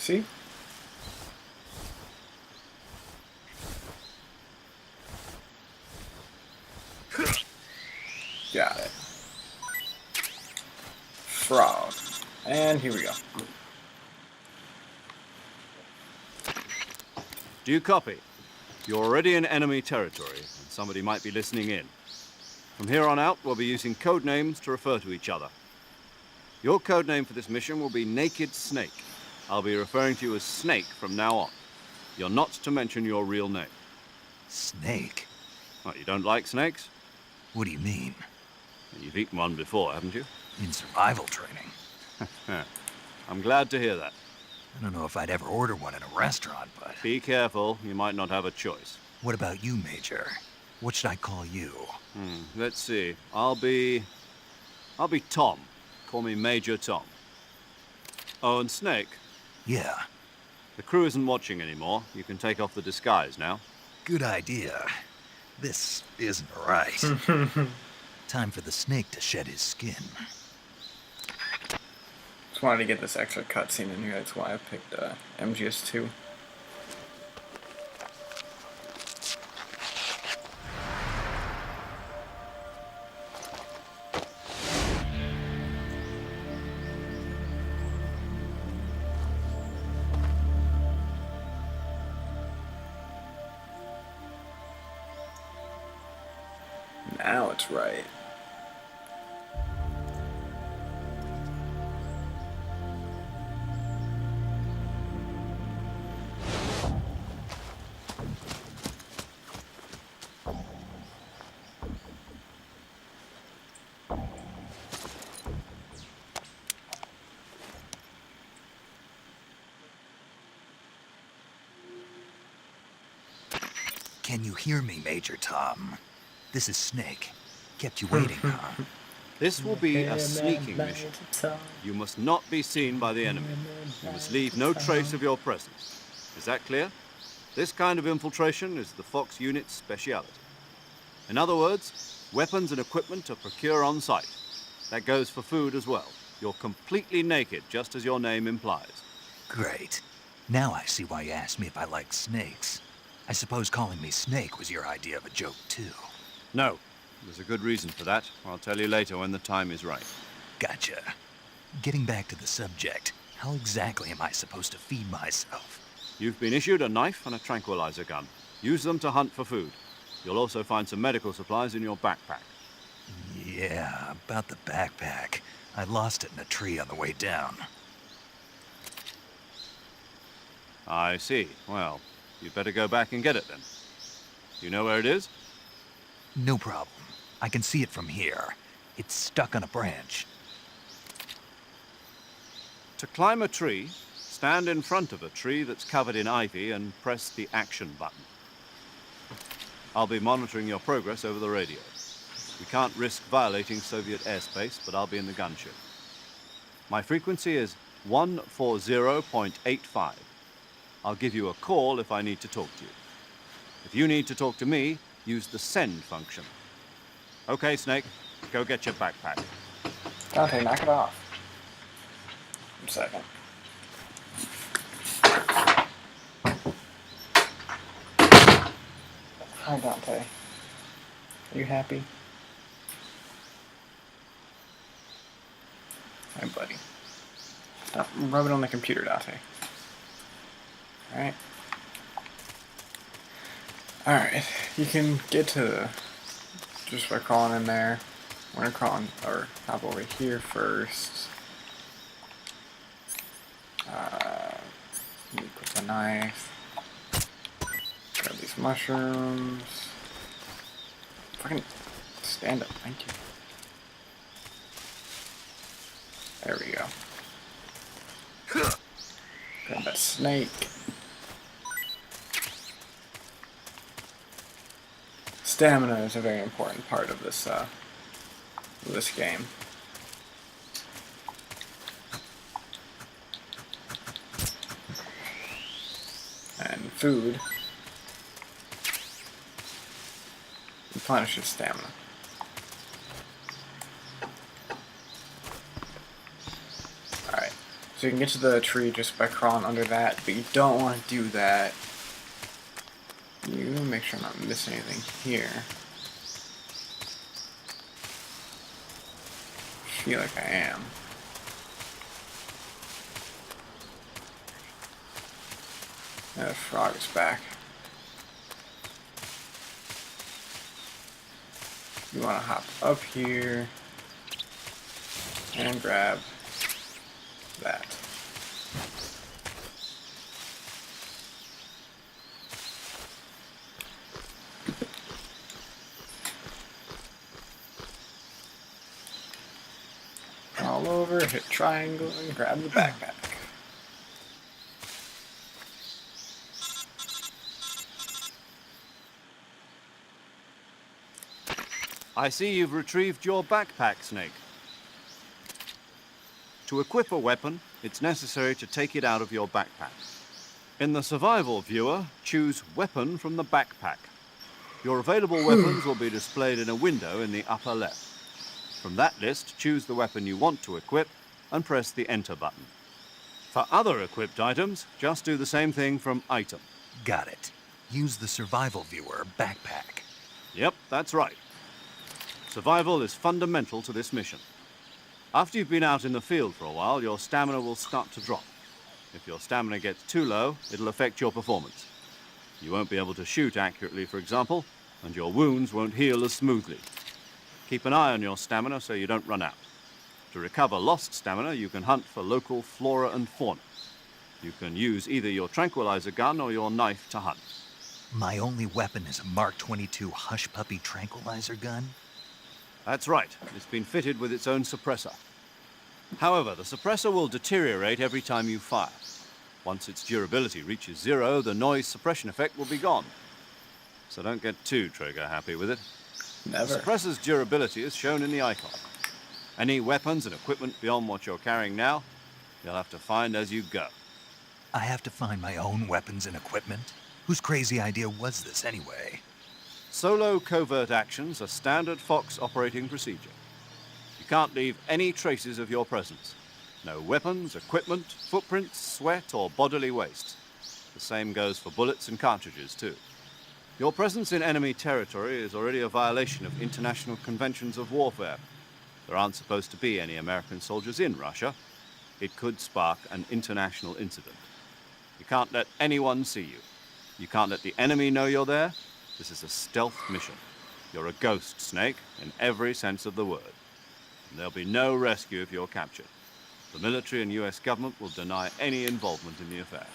See? Got it. Frog. And here we go. Do you copy? You're already in enemy territory, and somebody might be listening in. From here on out, we'll be using code names to refer to each other. Your code name for this mission will be Naked Snake. I'll be referring to you as Snake from now on. You're not to mention your real name. Snake? What, you don't like snakes? What do you mean? You've eaten one before, haven't you? In survival training. I'm glad to hear that. I don't know if I'd ever order one in a restaurant, but... Be careful, you might not have a choice. What about you, Major? What should I call you? Let's see. I'll be Tom. Call me Major Tom. Oh, and Snake. Yeah. The crew isn't watching anymore. You can take off the disguise now. Good idea. This isn't right. Time for the snake to shed his skin. Just wanted to get this extra cutscene in here. That's why I picked MGS2. Now it's right. Can you hear me, Major Tom? This is Snake. Kept you waiting, huh? This will be a sneaking mission. You must not be seen by the enemy. You must leave no trace of your presence. Is that clear? This kind of infiltration is the Fox unit's speciality. In other words, weapons and equipment are procured on site. That goes for food as well. You're completely naked, just as your name implies. Great. Now I see why you asked me if I like snakes. I suppose calling me Snake was your idea of a joke, too. No. There's a good reason for that. I'll tell you later when the time is right. Gotcha. Getting back to the subject, how exactly am I supposed to feed myself? You've been issued a knife and a tranquilizer gun. Use them to hunt for food. You'll also find some medical supplies in your backpack. Yeah, about the backpack. I lost it in a tree on the way down. I see. Well, you'd better go back and get it then. You know where it is? No problem. I can see it from here. It's stuck on a branch. To climb a tree, stand in front of a tree that's covered in ivy and press the action button. I'll be monitoring your progress over the radio. We can't risk violating Soviet airspace, but I'll be in the gunship. My frequency is 140.85. I'll give you a call if I need to talk to you. If you need to talk to me, use the send function. Okay, Snake, go get your backpack. Dante, knock it off. 1 second. Hi, Dante. Are you happy? Hi, buddy. Stop rubbing on the computer, Dante. Alright. Alright, you can get to just by crawling in there. We're gonna crawl in, or hop over here first. Equip the knife. Grab these mushrooms. Fucking stand up, thank you. There we go. Grab that snake. Stamina is a very important part of this game. And food replenishes stamina. Alright, So you can get to the tree just by crawling under that, but you don't want to do that. You make sure I'm not missing anything here. I feel like I am. The frog is back. You want to hop up here and grab that. All over, hit triangle, and grab the backpack. I see you've retrieved your backpack, Snake. To equip a weapon, it's necessary to take it out of your backpack. In the survival viewer, choose Weapon from the backpack. Your available weapons will be displayed in a window in the upper left. From that list, choose the weapon you want to equip and press the Enter button. For other equipped items, just do the same thing from Item. Got it. Use the survival viewer backpack. Yep, that's right. Survival is fundamental to this mission. After you've been out in the field for a while, your stamina will start to drop. If your stamina gets too low, it'll affect your performance. You won't be able to shoot accurately, for example, and your wounds won't heal as smoothly. Keep an eye on your stamina so you don't run out. To recover lost stamina, you can hunt for local flora and fauna. You can use either your tranquilizer gun or your knife to hunt. My only weapon is a Mark 22 Hush Puppy tranquilizer gun? That's right. It's been fitted with its own suppressor. However, the suppressor will deteriorate every time you fire. Once its durability reaches 0, the noise suppression effect will be gone. So don't get too trigger happy with it. Never. The suppressor's durability is shown in the icon. Any weapons and equipment beyond what you're carrying now, you'll have to find as you go. I have to find my own weapons and equipment? Whose crazy idea was this anyway? Solo covert actions are standard Fox operating procedure. You can't leave any traces of your presence. No weapons, equipment, footprints, sweat, or bodily waste. The same goes for bullets and cartridges, too. Your presence in enemy territory is already a violation of international conventions of warfare. There aren't supposed to be any American soldiers in Russia. It could spark an international incident. You can't let anyone see you. You can't let the enemy know you're there. This is a stealth mission. You're a ghost, Snake, in every sense of the word. And there'll be no rescue if you're captured. The military and US government will deny any involvement in the affair.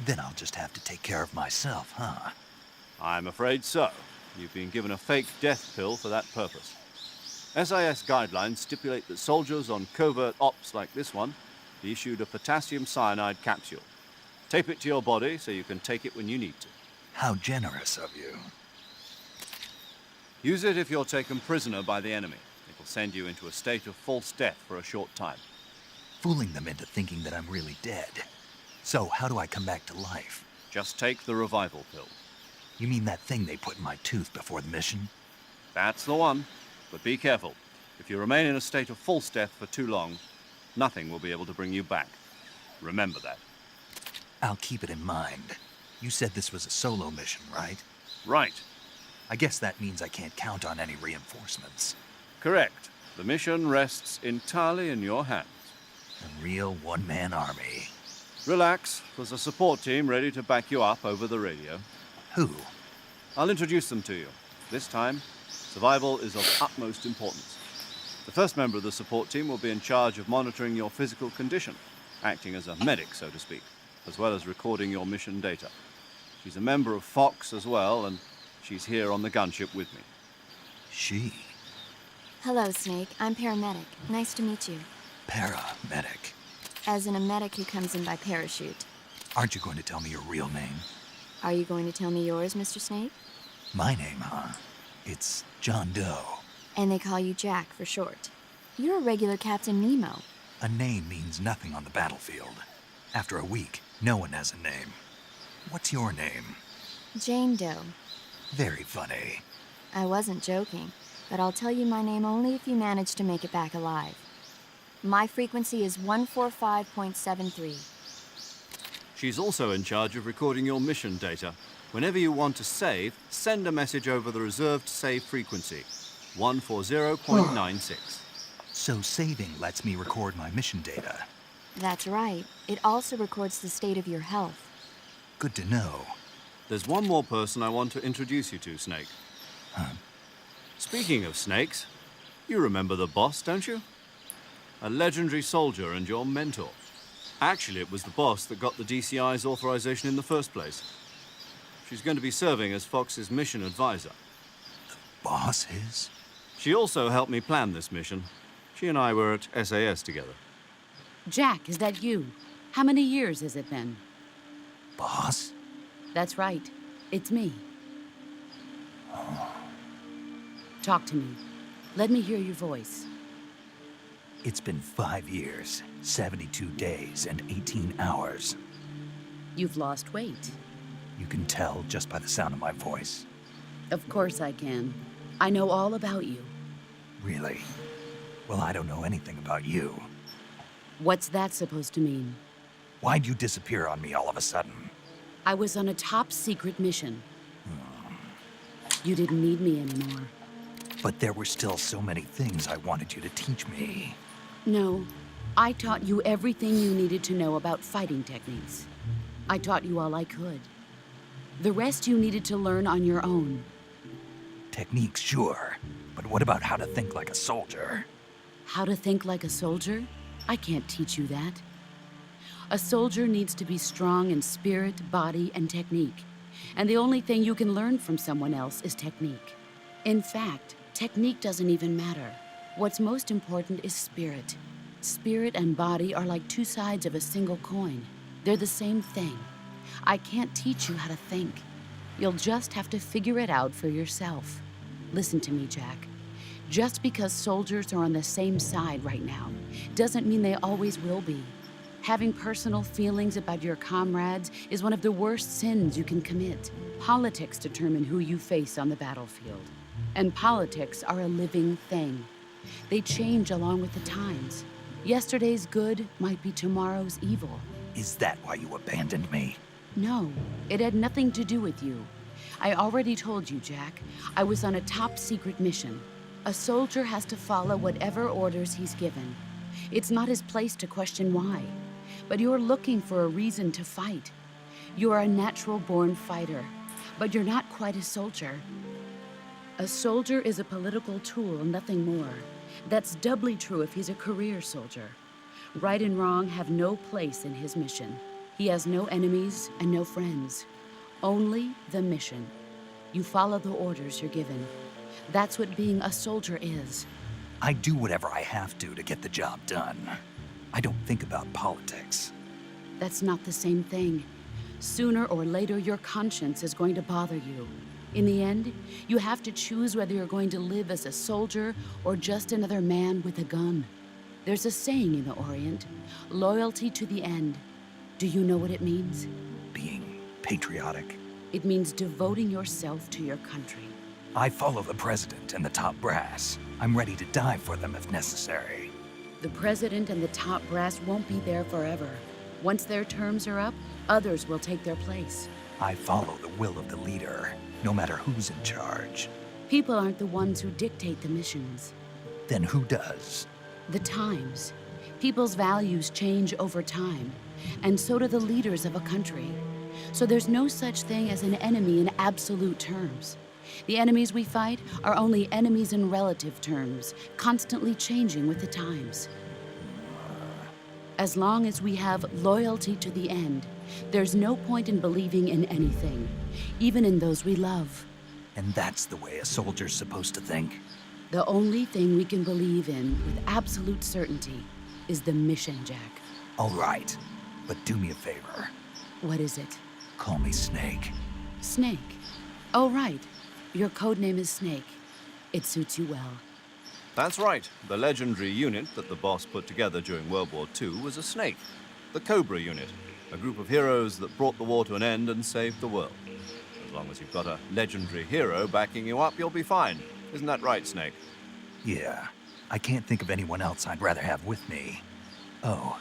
Then I'll just have to take care of myself, huh? I'm afraid so. You've been given a fake death pill for that purpose. SIS guidelines stipulate that soldiers on covert ops like this one be issued a potassium cyanide capsule. Tape it to your body so you can take it when you need to. How generous of you. Use it if you're taken prisoner by the enemy. It will send you into a state of false death for a short time. Fooling them into thinking that I'm really dead. So how do I come back to life? Just take the revival pill. You mean that thing they put in my tooth before the mission? That's the one. But be careful. If you remain in a state of false death for too long, nothing will be able to bring you back. Remember that. I'll keep it in mind. You said this was a solo mission, right? Right. I guess that means I can't count on any reinforcements. Correct. The mission rests entirely in your hands. A real one-man army. Relax. There's a support team ready to back you up over the radio. Who? I'll introduce them to you. This time, survival is of utmost importance. The first member of the support team will be in charge of monitoring your physical condition, acting as a medic, so to speak, as well as recording your mission data. She's a member of Fox as well, and she's here on the gunship with me. She? Hello, Snake. I'm paramedic. Nice to meet you. Paramedic. As in a medic who comes in by parachute. Aren't you going to tell me your real name? Are you going to tell me yours, Mr. Snake? My name, huh? It's John Doe. And they call you Jack for short. You're a regular Captain Nemo. A name means nothing on the battlefield. After a week, no one has a name. What's your name? Jane Doe. Very funny. I wasn't joking, but I'll tell you my name only if you manage to make it back alive. My frequency is 145.73. She's also in charge of recording your mission data. Whenever you want to save, send a message over the reserved save frequency, 140.96. So saving lets me record my mission data. That's right. It also records the state of your health. Good to know. There's one more person I want to introduce you to, Snake. Huh? Speaking of snakes, you remember the boss, don't you? A legendary soldier and your mentor. Actually, it was the boss that got the DCI's authorization in the first place. She's going to be serving as Fox's mission advisor. Boss is? She also helped me plan this mission. She and I were at SAS together. Jack, is that you? How many years has it been? Boss? That's right. It's me. Talk to me. Let me hear your voice. It's been 5 years, 72 days, and 18 hours. You've lost weight. You can tell just by the sound of my voice. Of course I can. I know all about you. Really? Well, I don't know anything about you. What's that supposed to mean? Why'd you disappear on me all of a sudden? I was on a top-secret mission. You didn't need me anymore. But there were still so many things I wanted you to teach me. No, I taught you everything you needed to know about fighting techniques. I taught you all I could. The rest you needed to learn on your own. Techniques, sure. But what about how to think like a soldier? How to think like a soldier? I can't teach you that. A soldier needs to be strong in spirit, body, and technique. And the only thing you can learn from someone else is technique. In fact, technique doesn't even matter. What's most important is spirit. Spirit and body are like two sides of a single coin. They're the same thing. I can't teach you how to think. You'll just have to figure it out for yourself. Listen to me, Jack. Just because soldiers are on the same side right now doesn't mean they always will be. Having personal feelings about your comrades is one of the worst sins you can commit. Politics determine who you face on the battlefield. And politics are a living thing. They change along with the times. Yesterday's good might be tomorrow's evil. Is that why you abandoned me? No, it had nothing to do with you. I already told you, Jack. I was on a top-secret mission. A soldier has to follow whatever orders he's given. It's not his place to question why. But you're looking for a reason to fight. You are a natural-born fighter, but you're not quite a soldier. A soldier is a political tool, nothing more. That's doubly true if he's a career soldier. Right and wrong have no place in his mission. He has no enemies and no friends. Only the mission. You follow the orders you're given. That's what being a soldier is. I do whatever I have to get the job done. I don't think about politics. That's not the same thing. Sooner or later, your conscience is going to bother you. In the end, you have to choose whether you're going to live as a soldier or just another man with a gun. There's a saying in the Orient, loyalty to the end. Do you know what it means? Being patriotic. It means devoting yourself to your country. I follow the president and the top brass. I'm ready to die for them if necessary. The president and the top brass won't be there forever. Once their terms are up, others will take their place. I follow the will of the leader, no matter who's in charge. People aren't the ones who dictate the missions. Then who does? The times. People's values change over time, and so do the leaders of a country. So there's no such thing as an enemy in absolute terms. The enemies we fight are only enemies in relative terms, constantly changing with the times. As long as we have loyalty to the end, there's no point in believing in anything, even in those we love. And that's the way a soldier's supposed to think? The only thing we can believe in with absolute certainty is the mission, Jack. All right, but do me a favor. What is it? Call me Snake. Snake. Oh, right. Your code name is Snake. It suits you well. That's right. The legendary unit that the boss put together during World War II was a snake. The Cobra unit. A group of heroes that brought the war to an end and saved the world. As long as you've got a legendary hero backing you up, you'll be fine. Isn't that right, Snake? Yeah, I can't think of anyone else I'd rather have with me. Oh,